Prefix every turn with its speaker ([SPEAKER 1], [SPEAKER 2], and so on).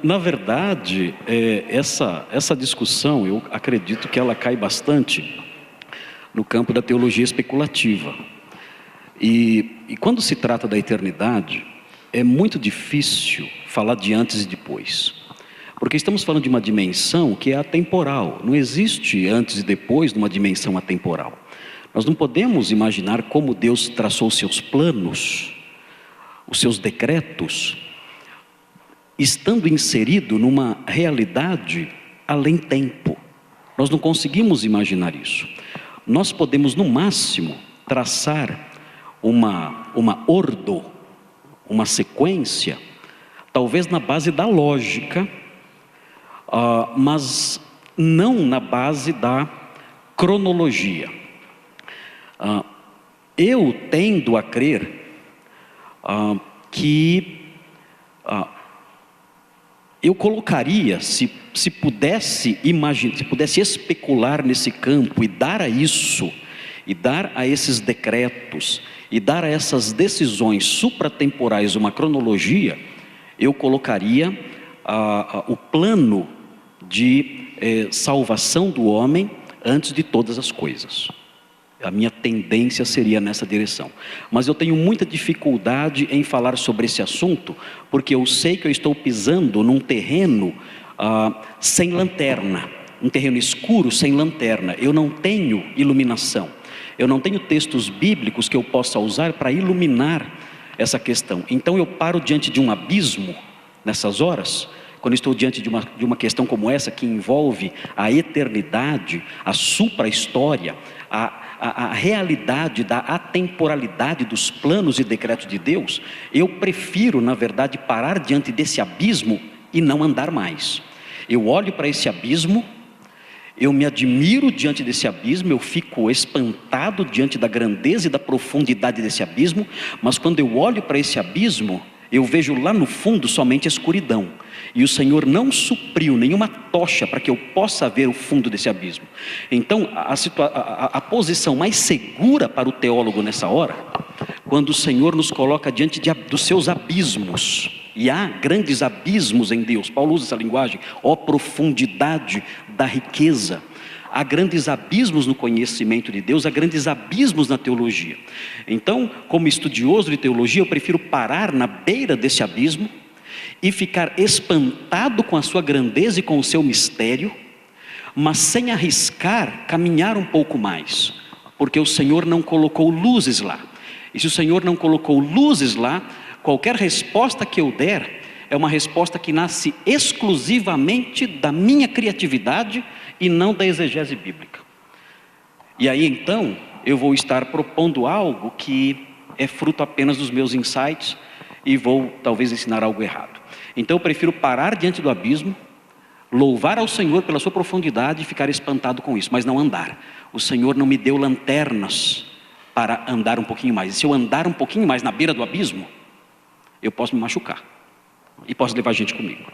[SPEAKER 1] Na verdade, essa discussão, eu acredito que ela cai bastante no campo da teologia especulativa. E quando se trata da eternidade, é muito difícil falar de antes e depois. Porque estamos falando de uma dimensão que é atemporal. Não existe antes e depois numa dimensão atemporal. Nós não podemos imaginar como Deus traçou seus planos, os seus decretos, estando inserido numa realidade além tempo. Nós não conseguimos imaginar isso. Nós podemos, no máximo, traçar uma ordo, uma sequência, talvez na base da lógica, mas não na base da cronologia. Eu tendo a crer que eu colocaria, se pudesse imaginar, se pudesse especular nesse campo e dar a isso, e dar a esses decretos, e dar a essas decisões supratemporais uma cronologia, eu colocaria o plano de salvação do homem antes de todas as coisas. A minha tendência seria nessa direção. Mas eu tenho muita dificuldade em falar sobre esse assunto, porque eu sei que eu estou pisando num terreno sem lanterna, um terreno escuro sem lanterna. Eu não tenho iluminação. Eu não tenho textos bíblicos que eu possa usar para iluminar essa questão. Então eu paro diante de um abismo nessas horas, quando estou diante de uma questão como essa, que envolve a eternidade, a supra-história, a realidade da atemporalidade dos planos e decretos de Deus. Eu prefiro, na verdade, parar diante desse abismo e não andar mais. Eu olho para esse abismo, eu me admiro diante desse abismo, eu fico espantado diante da grandeza e da profundidade desse abismo, mas quando eu olho para esse abismo, eu vejo lá no fundo somente escuridão. E o Senhor não supriu nenhuma tocha para que eu possa ver o fundo desse abismo. Então, a posição mais segura para o teólogo nessa hora, quando o Senhor nos coloca diante dos seus abismos, e há grandes abismos em Deus. Paulo usa essa linguagem, ó profundidade da riqueza. Há grandes abismos no conhecimento de Deus, há grandes abismos na teologia. Então, como estudioso de teologia, eu prefiro parar na beira desse abismo e ficar espantado com a sua grandeza e com o seu mistério, mas sem arriscar caminhar um pouco mais, porque o Senhor não colocou luzes lá. E se o Senhor não colocou luzes lá, qualquer resposta que eu der é uma resposta que nasce exclusivamente da minha criatividade e não da exegese bíblica. E aí então eu vou estar propondo algo que é fruto apenas dos meus insights e vou talvez ensinar algo errado. Então eu prefiro parar diante do abismo, louvar ao Senhor pela sua profundidade e ficar espantado com isso, mas não andar. O Senhor não me deu lanternas para andar um pouquinho mais. E se eu andar um pouquinho mais na beira do abismo, eu posso me machucar e posso levar gente comigo.